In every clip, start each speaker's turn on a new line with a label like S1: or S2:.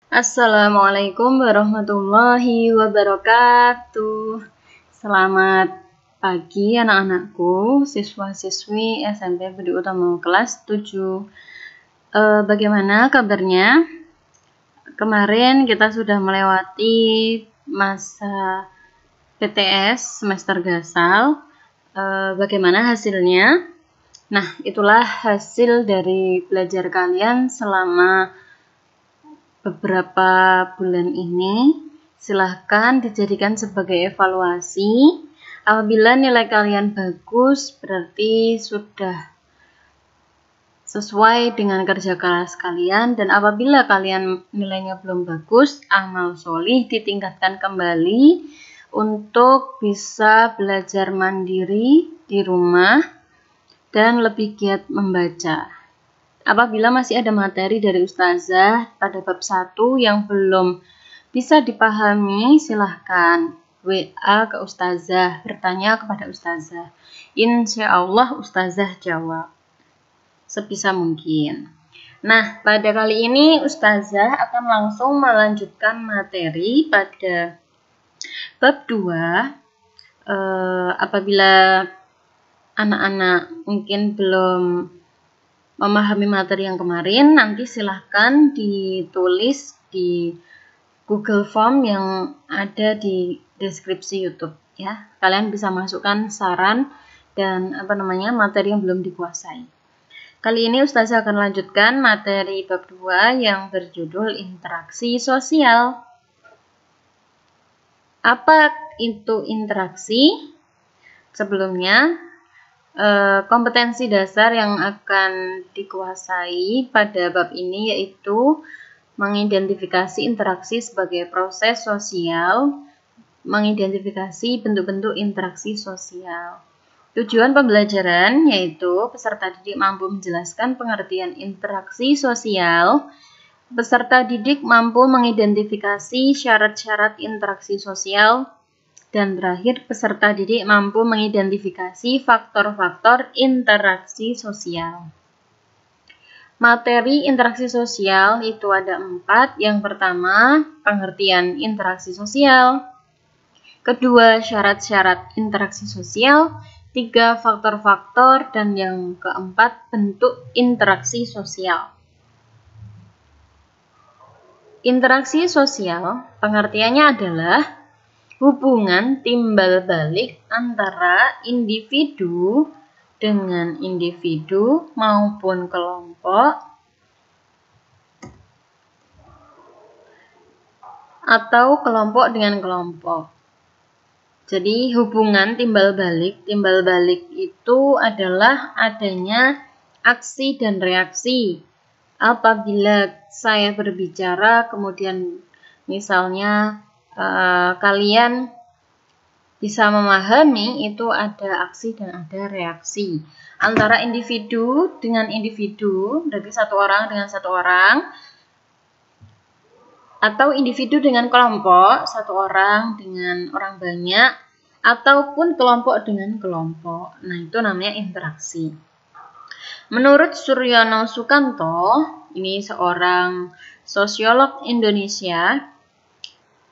S1: Assalamualaikum warahmatullahi wabarakatuh. Selamat pagi anak-anakku, siswa-siswi SMP Budi Utomo kelas 7. Bagaimana kabarnya? Kemarin kita sudah melewati masa PTS semester gasal. Bagaimana hasilnya? Nah, itulah hasil dari belajar kalian selama beberapa bulan ini. Silahkan dijadikan sebagai evaluasi. Apabila nilai kalian bagus, berarti sudah sesuai dengan kerja keras kalian. Dan apabila kalian nilainya belum bagus, amal solih ditingkatkan kembali untuk bisa belajar mandiri di rumah dan lebih giat membaca. Apabila masih ada materi dari ustazah pada bab 1 yang belum bisa dipahami, silahkan WA ke ustazah, bertanya kepada ustazah. Insya Allah ustazah jawab sebisa mungkin. Nah, pada kali ini ustazah akan langsung melanjutkan materi pada bab 2. Apabila anak-anak mungkin belum memahami materi yang kemarin, nanti silahkan ditulis di Google Form yang ada di deskripsi YouTube ya. Kalian bisa masukkan saran dan materi yang belum dikuasai. Kali ini ustazah akan lanjutkan materi bab 2 yang berjudul interaksi sosial. Apa itu interaksi? Sebelumnya, kompetensi dasar yang akan dikuasai pada bab ini yaitu mengidentifikasi interaksi sebagai proses sosial, mengidentifikasi bentuk-bentuk interaksi sosial. Tujuan pembelajaran yaitu peserta didik mampu menjelaskan pengertian interaksi sosial, peserta didik mampu mengidentifikasi syarat-syarat interaksi sosial, dan terakhir, peserta didik mampu mengidentifikasi faktor-faktor interaksi sosial. Materi interaksi sosial itu ada 4. Yang pertama, pengertian interaksi sosial. Kedua, syarat-syarat interaksi sosial. 3, faktor-faktor. Dan yang keempat, bentuk interaksi sosial. Interaksi sosial, pengertiannya adalah hubungan timbal balik antara individu dengan individu maupun kelompok atau kelompok dengan kelompok. Jadi hubungan timbal balik itu adalah adanya aksi dan reaksi. Apabila saya berbicara kemudian misalnya kalian bisa memahami, itu ada aksi dan ada reaksi antara individu dengan individu, berarti satu orang dengan satu orang, atau individu dengan kelompok, satu orang dengan orang banyak, ataupun kelompok dengan kelompok. Nah, itu namanya interaksi. Menurut Suryono Sukanto, ini seorang sosiolog Indonesia,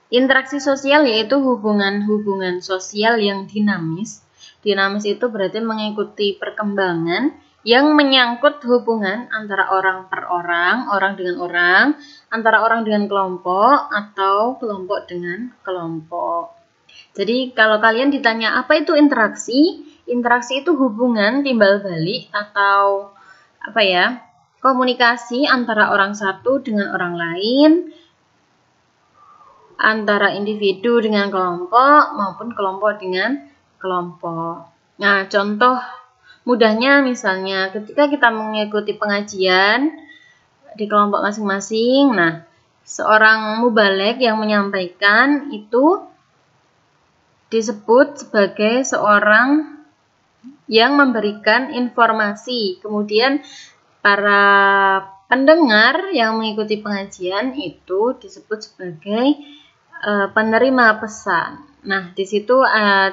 S1: interaksi sosial yaitu hubungan-hubungan sosial yang dinamis. Dinamis itu berarti mengikuti perkembangan yang menyangkut hubungan antara orang per orang, orang dengan orang, antara orang dengan kelompok, atau kelompok dengan kelompok. Jadi kalau kalian ditanya apa itu interaksi? Interaksi itu hubungan timbal balik atau komunikasi antara orang satu dengan orang lain, antara individu dengan kelompok maupun kelompok dengan kelompok. Nah, contoh mudahnya misalnya ketika kita mengikuti pengajian di kelompok masing-masing, nah, seorang mubaligh yang menyampaikan itu disebut sebagai seorang yang memberikan informasi. Kemudian para pendengar yang mengikuti pengajian itu disebut sebagai penerima pesan. Nah, di situ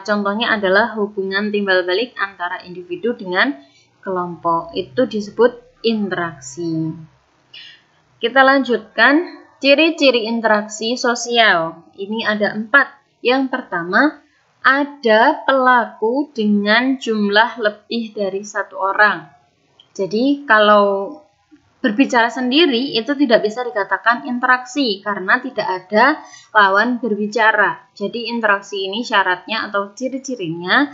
S1: contohnya adalah hubungan timbal balik antara individu dengan kelompok. Itu disebut interaksi. Kita lanjutkan. Ciri-ciri interaksi sosial. Ini ada 4. Yang pertama, ada pelaku dengan jumlah lebih dari 1 orang. Jadi kalau berbicara sendiri itu tidak bisa dikatakan interaksi karena tidak ada lawan berbicara. Jadi interaksi ini syaratnya atau ciri-cirinya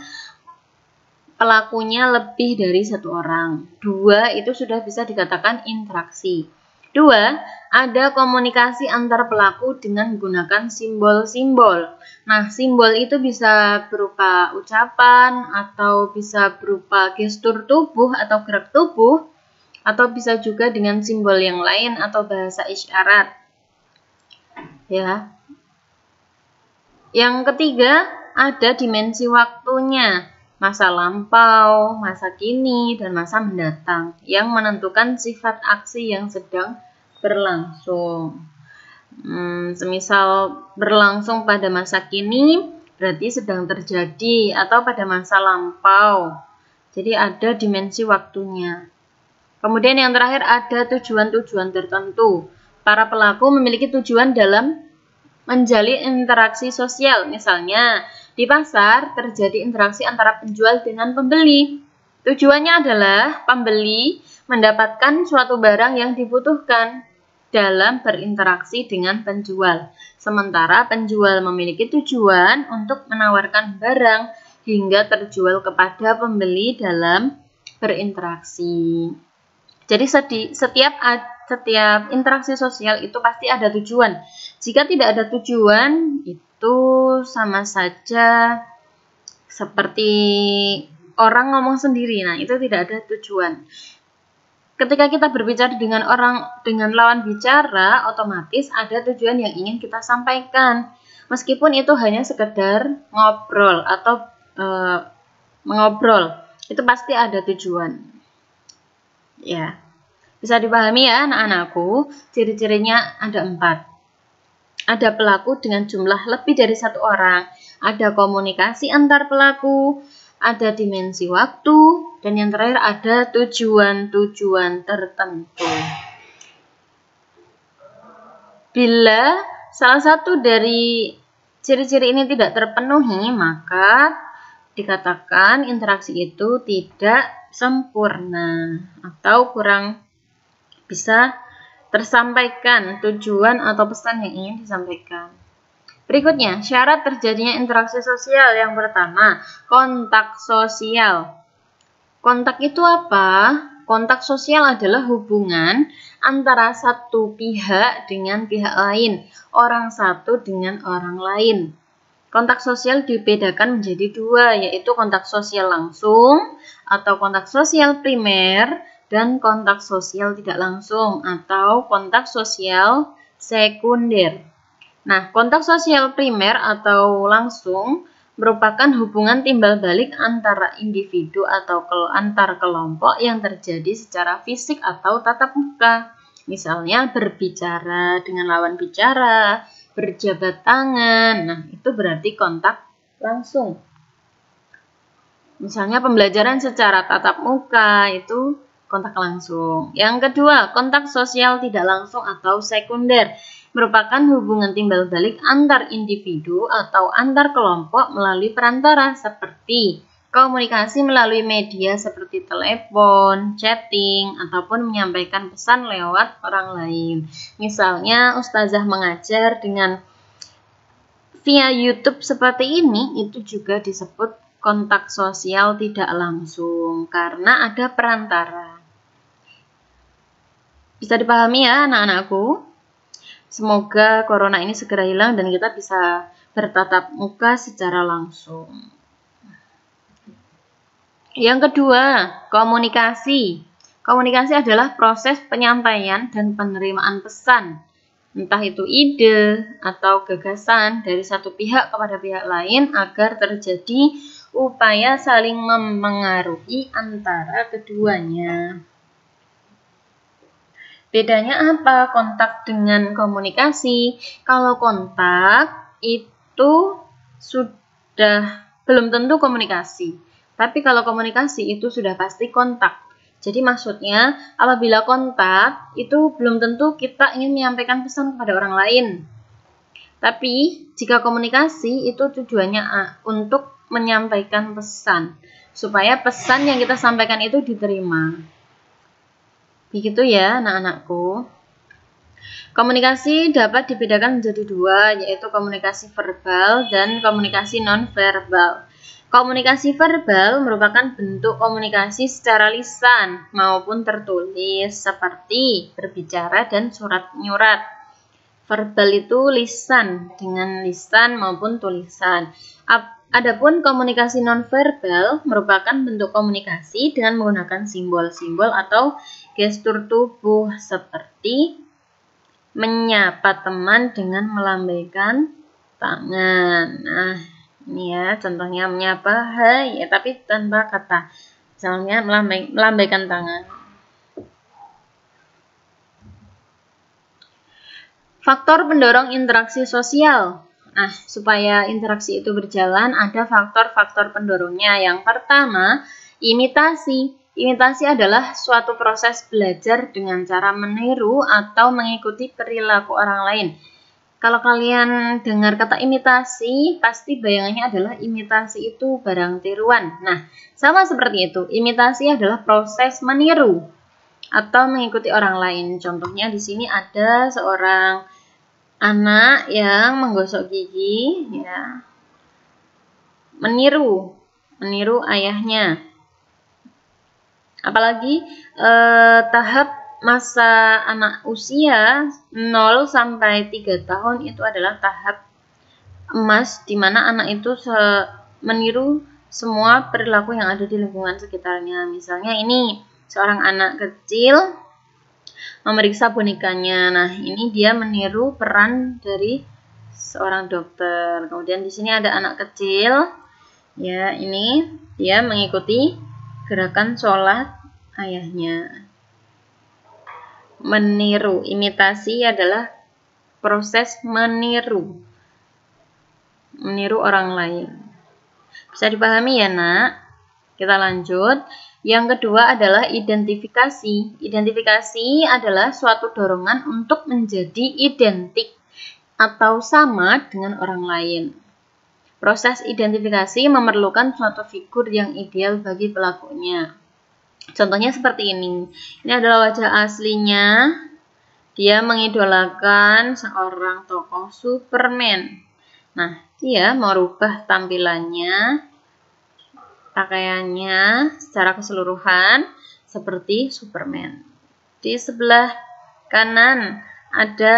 S1: pelakunya lebih dari 1 orang. 2 itu sudah bisa dikatakan interaksi. 2, ada komunikasi antar pelaku dengan menggunakan simbol-simbol. Nah, simbol itu bisa berupa ucapan atau bisa berupa gestur tubuh atau gerak tubuh, atau bisa juga dengan simbol yang lain atau bahasa isyarat. Ya. Yang ketiga, ada dimensi waktunya, masa lampau, masa kini, dan masa mendatang, yang menentukan sifat aksi yang sedang berlangsung. Semisal berlangsung pada masa kini, berarti sedang terjadi, atau pada masa lampau. Jadi ada dimensi waktunya. Kemudian yang terakhir ada tujuan-tujuan tertentu. Para pelaku memiliki tujuan dalam menjalin interaksi sosial. Misalnya, di pasar terjadi interaksi antara penjual dengan pembeli. Tujuannya adalah pembeli mendapatkan suatu barang yang dibutuhkan dalam berinteraksi dengan penjual. Sementara penjual memiliki tujuan untuk menawarkan barang hingga terjual kepada pembeli dalam berinteraksi. Jadi setiap interaksi sosial itu pasti ada tujuan. Jika tidak ada tujuan, itu sama saja seperti orang ngomong sendiri. Nah, itu tidak ada tujuan. Ketika kita berbicara dengan lawan bicara, otomatis ada tujuan yang ingin kita sampaikan. Meskipun itu hanya sekedar ngobrol atau mengobrol, itu pasti ada tujuan. Ya, bisa dipahami ya anak-anakku, ciri-cirinya ada 4. Ada pelaku dengan jumlah lebih dari 1 orang, ada komunikasi antar pelaku, ada dimensi waktu, dan yang terakhir ada tujuan-tujuan tertentu. Bila salah satu dari ciri-ciri ini tidak terpenuhi, maka dikatakan interaksi itu tidak sempurna atau kurang bisa tersampaikan tujuan atau pesan yang ingin disampaikan. Berikutnya, syarat terjadinya interaksi sosial. Yang pertama, kontak sosial. Kontak itu apa? Kontak sosial adalah hubungan antara satu pihak dengan pihak lain, orang satu dengan orang lain. Kontak sosial dibedakan menjadi 2, yaitu kontak sosial langsung atau kontak sosial primer dan kontak sosial tidak langsung atau kontak sosial sekunder. Nah, kontak sosial primer atau langsung merupakan hubungan timbal balik antara individu atau antar kelompok yang terjadi secara fisik atau tatap muka. Misalnya berbicara dengan lawan bicara, berjabat tangan, nah itu berarti kontak langsung. Misalnya pembelajaran secara tatap muka itu kontak langsung. Yang kedua, kontak sosial tidak langsung atau sekunder merupakan hubungan timbal balik antar individu atau antar kelompok melalui perantara seperti komunikasi melalui media seperti telepon, chatting, ataupun menyampaikan pesan lewat orang lain. Misalnya ustazah mengajar dengan via YouTube seperti ini, itu juga disebut kontak sosial tidak langsung karena ada perantara. Bisa dipahami ya anak-anakku? Semoga corona ini segera hilang dan kita bisa bertatap muka secara langsung. Yang kedua, komunikasi. Komunikasi adalah proses penyampaian dan penerimaan pesan, entah itu ide atau gagasan dari satu pihak kepada pihak lain agar terjadi upaya saling memengaruhi antara keduanya. Bedanya apa kontak dengan komunikasi? Kalau kontak itu sudah belum tentu komunikasi. Tapi kalau komunikasi itu sudah pasti kontak. Jadi maksudnya apabila kontak itu belum tentu kita ingin menyampaikan pesan kepada orang lain. Tapi jika komunikasi itu tujuannya untuk menyampaikan pesan, supaya pesan yang kita sampaikan itu diterima. Begitu ya anak-anakku. Komunikasi dapat dibedakan menjadi dua, yaitu komunikasi verbal dan komunikasi non-verbal. Komunikasi verbal merupakan bentuk komunikasi secara lisan maupun tertulis, seperti berbicara dan surat menyurat. Verbal itu lisan, dengan lisan maupun tulisan. Adapun komunikasi nonverbal merupakan bentuk komunikasi dengan menggunakan simbol-simbol atau gestur tubuh, seperti menyapa teman dengan melambaikan tangan. Nah, ini ya contohnya menyapa, hai, ya, tapi tanpa kata. Misalnya melambaikan tangan. Faktor pendorong interaksi sosial. Nah, supaya interaksi itu berjalan, ada faktor-faktor pendorongnya. Yang pertama, imitasi. Imitasi adalah suatu proses belajar dengan cara meniru atau mengikuti perilaku orang lain. Kalau kalian dengar kata imitasi, pasti bayangannya adalah imitasi itu barang tiruan. Nah, sama seperti itu. Imitasi adalah proses meniru atau mengikuti orang lain. Contohnya di sini ada seorang anak yang menggosok gigi, ya, meniru ayahnya. Apalagi tahap masa anak usia 0 sampai 3 tahun itu adalah tahap emas, di mana anak itu meniru semua perilaku yang ada di lingkungan sekitarnya. Misalnya ini seorang anak kecil memeriksa bonekanya. Nah, ini dia meniru peran dari seorang dokter. Kemudian di sini ada anak kecil, ya, ini dia mengikuti gerakan sholat ayahnya. Meniru, imitasi adalah proses meniru orang lain. Bisa dipahami ya, Nak? Kita lanjut. Yang kedua adalah identifikasi. Identifikasi adalah suatu dorongan untuk menjadi identik atau sama dengan orang lain. Proses identifikasi memerlukan suatu figur yang ideal bagi pelakunya. Contohnya seperti ini. Ini adalah wajah aslinya. Dia mengidolakan seorang tokoh Superman. Nah, dia merubah tampilannya, pakaiannya secara keseluruhan seperti Superman. Di sebelah kanan ada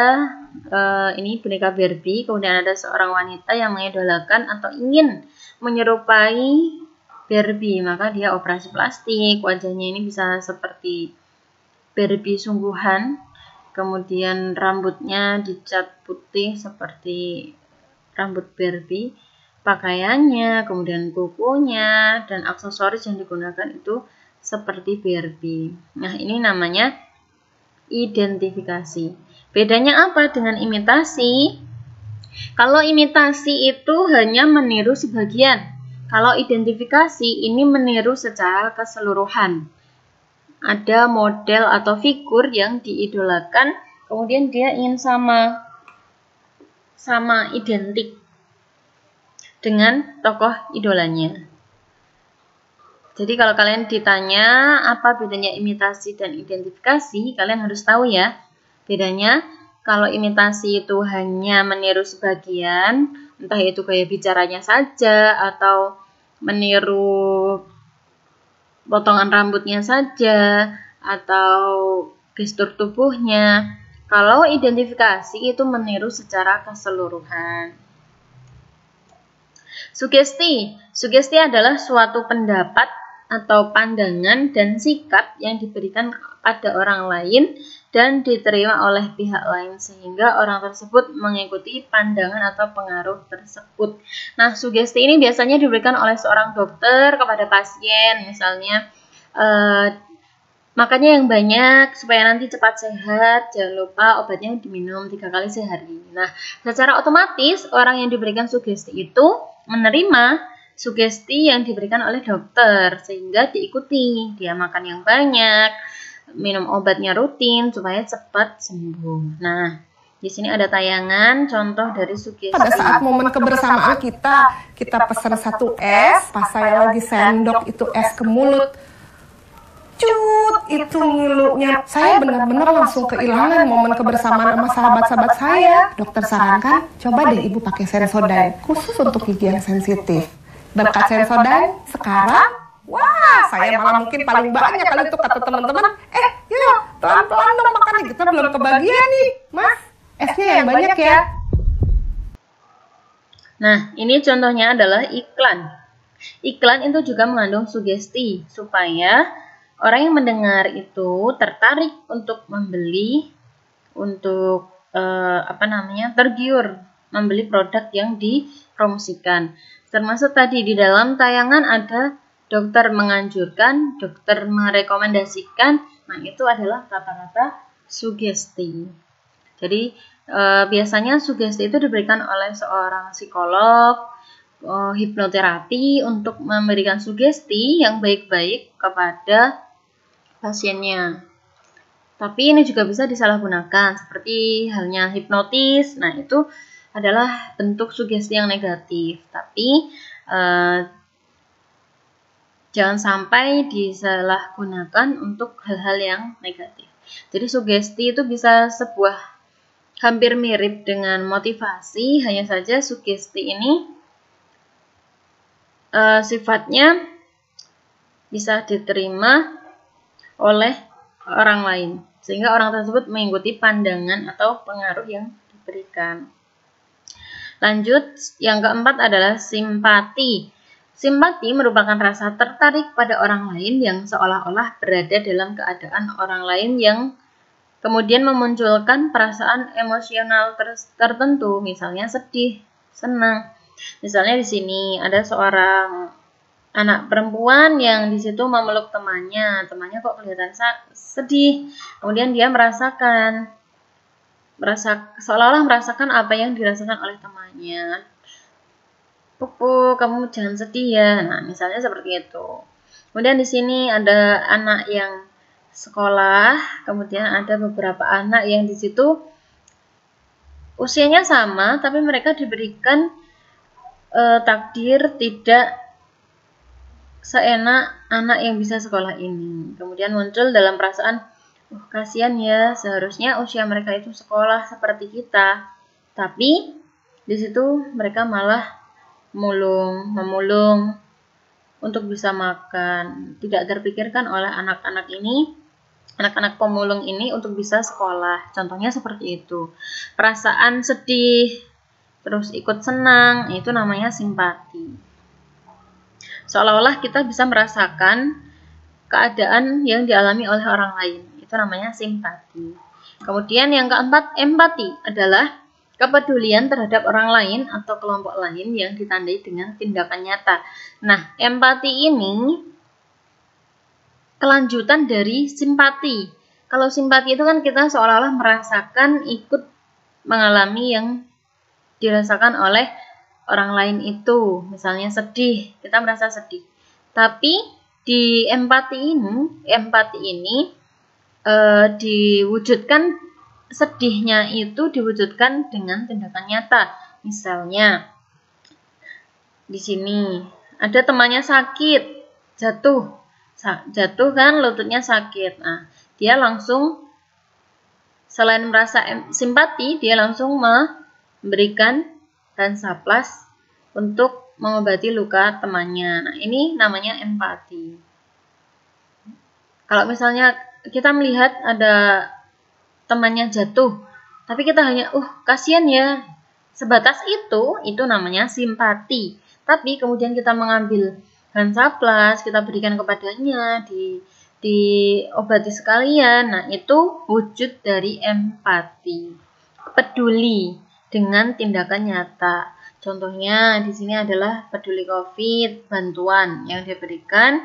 S1: ini boneka Barbie. Kemudian ada seorang wanita yang mengidolakan atau ingin menyerupai Barbie, maka dia operasi plastik. Wajahnya ini bisa seperti Barbie sungguhan. Kemudian rambutnya dicat putih seperti rambut Barbie. Pakaiannya, kemudian kukunya, dan aksesoris yang digunakan itu seperti Barbie. Nah, ini namanya identifikasi. Bedanya apa dengan imitasi? Kalau imitasi itu hanya meniru sebagian. Kalau identifikasi ini meniru secara keseluruhan. Ada model atau figur yang diidolakan, kemudian dia ingin sama identik dengan tokoh idolanya. Jadi kalau kalian ditanya apa bedanya imitasi dan identifikasi, kalian harus tahu ya. Bedanya, kalau imitasi itu hanya meniru sebagian, entah itu gaya bicaranya saja atau meniru potongan rambutnya saja atau gestur tubuhnya. Kalau identifikasi itu meniru secara keseluruhan. Sugesti adalah suatu pendapat atau pandangan dan sikap yang diberikan pada orang lain dan diterima oleh pihak lain sehingga orang tersebut mengikuti pandangan atau pengaruh tersebut. Nah, sugesti ini biasanya diberikan oleh seorang dokter kepada pasien, misalnya makannya yang banyak supaya nanti cepat sehat, jangan lupa obatnya diminum 3 kali sehari. Nah, secara otomatis orang yang diberikan sugesti itu menerima sugesti yang diberikan oleh dokter sehingga diikuti. Dia makan yang banyak, minum obatnya rutin supaya cepat sembuh. Nah, di sini ada tayangan contoh dari sugesti.
S2: Pada saat momen kebersamaan kita pesan 1 es, pas saya lagi sendok itu es ke mulut, cut, itu ngilunya. Saya benar-benar langsung kehilangan momen kebersamaan sama sahabat-sahabat saya. Dokter sarankan, coba deh ibu pakai Sensodyne, khusus untuk gigi yang sensitif. Berkat Sensodyne, sekarang, wah, saya malah mungkin paling banyak kali itu kata teman-teman, yuk, pelan-pelan dong makannya, kita belum kebagian nih, Mas. Esnya yang banyak ya.
S1: Nah, ini contohnya adalah iklan. Iklan itu juga mengandung sugesti supaya orang yang mendengar itu tertarik untuk membeli, untuk tergiur membeli produk yang dipromosikan. Termasuk tadi di dalam tayangan ada dokter menganjurkan, dokter merekomendasikan. Nah, itu adalah kata-kata sugesti. Jadi biasanya sugesti itu diberikan oleh seorang psikolog, hipnoterapi untuk memberikan sugesti yang baik-baik kepada pasiennya. Tapi ini juga bisa disalahgunakan seperti halnya hipnotis. Nah, itu adalah bentuk sugesti yang negatif. Tapi jangan sampai disalahgunakan untuk hal-hal yang negatif. Jadi sugesti itu bisa hampir mirip dengan motivasi, hanya saja sugesti ini sifatnya bisa diterima oleh orang lain, sehingga orang tersebut mengikuti pandangan atau pengaruh yang diberikan. Lanjut, yang keempat adalah simpati. Simpati merupakan rasa tertarik pada orang lain yang seolah-olah berada dalam keadaan orang lain yang kemudian memunculkan perasaan emosional tertentu, misalnya sedih, senang. Misalnya di sini ada seorang anak perempuan yang di situ memeluk temannya kok kelihatan sedih. Kemudian dia seolah-olah merasakan apa yang dirasakan oleh temannya. Pupu, kamu jangan sedih ya. Nah, misalnya seperti itu. Kemudian di sini ada anak yang sekolah, kemudian ada beberapa anak yang di situ usianya sama, tapi mereka diberikan takdir tidak seenak anak yang bisa sekolah ini. Kemudian muncul dalam perasaan, kasihan ya, seharusnya usia mereka itu sekolah seperti kita. Tapi di situ mereka malah memulung untuk bisa makan. Tidak terpikirkan oleh anak-anak pemulung ini untuk bisa sekolah. Contohnya seperti itu. Perasaan sedih, terus ikut senang, itu namanya simpati. Seolah-olah kita bisa merasakan keadaan yang dialami oleh orang lain. Itu namanya simpati. Kemudian yang keempat, empati adalah kepedulian terhadap orang lain atau kelompok lain yang ditandai dengan tindakan nyata. Nah, empati ini kelanjutan dari simpati. Kalau simpati itu kan kita seolah-olah merasakan ikut mengalami yang dirasakan oleh orang lain itu. Misalnya sedih, kita merasa sedih. Tapi di empati ini diwujudkan, sedihnya itu diwujudkan dengan tindakan nyata. Misalnya di sini ada temannya sakit, jatuh kan, lututnya sakit. Nah, dia langsung selain merasa simpati, dia langsung memberikan Hansaplast untuk mengobati luka temannya. Nah, ini namanya empati. Kalau misalnya kita melihat ada temannya jatuh, tapi kita hanya kasihan ya, sebatas itu namanya simpati. Tapi kemudian kita mengambil Hansaplast, kita berikan kepadanya, diobati sekalian. Nah, itu wujud dari empati, peduli dengan tindakan nyata. Contohnya di sini adalah peduli COVID, bantuan yang diberikan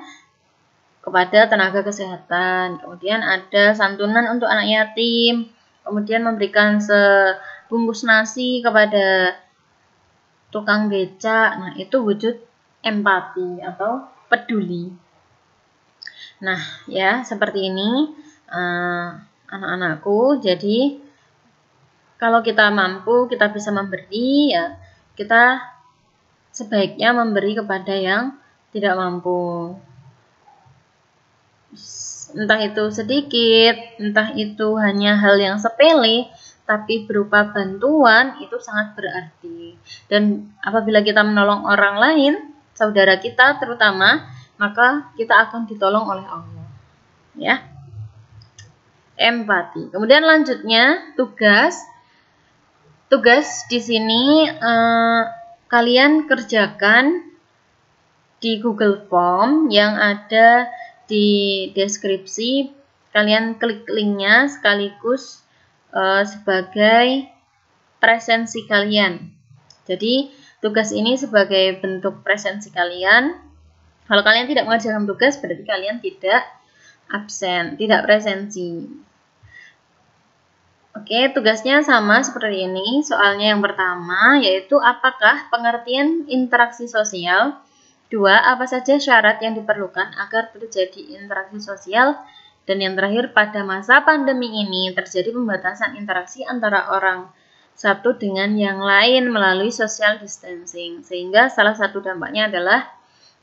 S1: kepada tenaga kesehatan. Kemudian ada santunan untuk anak yatim. Kemudian memberikan sebungkus nasi kepada tukang becak. Nah, itu wujud empati atau peduli. Nah, ya seperti ini anak-anakku. Jadi kalau kita mampu, kita bisa memberi, ya kita sebaiknya memberi kepada yang tidak mampu. Entah itu sedikit, entah itu hanya hal yang sepele, tapi berupa bantuan itu sangat berarti. Dan apabila kita menolong orang lain, saudara kita terutama, maka kita akan ditolong oleh Allah. Ya. Empati. Kemudian lanjutnya tugas. Tugas di sini kalian kerjakan di Google Form yang ada di deskripsi. Kalian klik linknya sekaligus sebagai presensi kalian. Jadi tugas ini sebagai bentuk presensi kalian. Kalau kalian tidak mengerjakan tugas, berarti kalian tidak absen, tidak presensi. Oke, tugasnya sama seperti ini. Soalnya yang pertama yaitu apakah pengertian interaksi sosial? 2. Apa saja syarat yang diperlukan agar terjadi interaksi sosial? Dan yang terakhir, pada masa pandemi ini terjadi pembatasan interaksi antara orang satu dengan yang lain melalui social distancing. Sehingga salah satu dampaknya adalah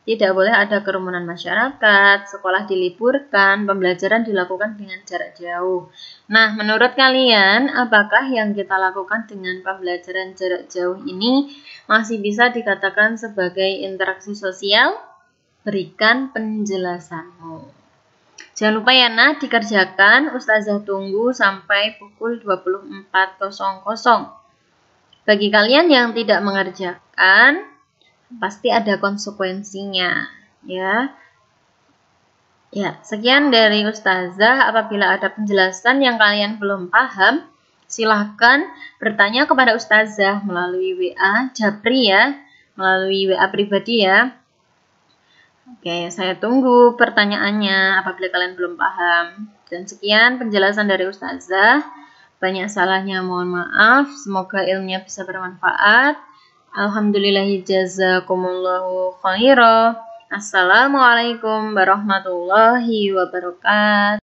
S1: tidak boleh ada kerumunan masyarakat, sekolah diliburkan, pembelajaran dilakukan dengan jarak jauh. Nah, menurut kalian, apakah yang kita lakukan dengan pembelajaran jarak jauh ini masih bisa dikatakan sebagai interaksi sosial? Berikan penjelasanmu. Jangan lupa ya, Nah, dikerjakan. Ustazah tunggu sampai pukul 24.00. Bagi kalian yang tidak mengerjakan, pasti ada konsekuensinya, ya. Ya, sekian dari Ustazah. Apabila ada penjelasan yang kalian belum paham, silahkan bertanya kepada Ustazah melalui WA Japri ya, melalui WA pribadi ya. Oke, saya tunggu pertanyaannya apabila kalian belum paham. Dan sekian penjelasan dari Ustazah. Banyak salahnya mohon maaf. Semoga ilmunya bisa bermanfaat. Alhamdulillahi jazakumullahu khairan. Assalamualaikum warahmatullahi wabarakatuh.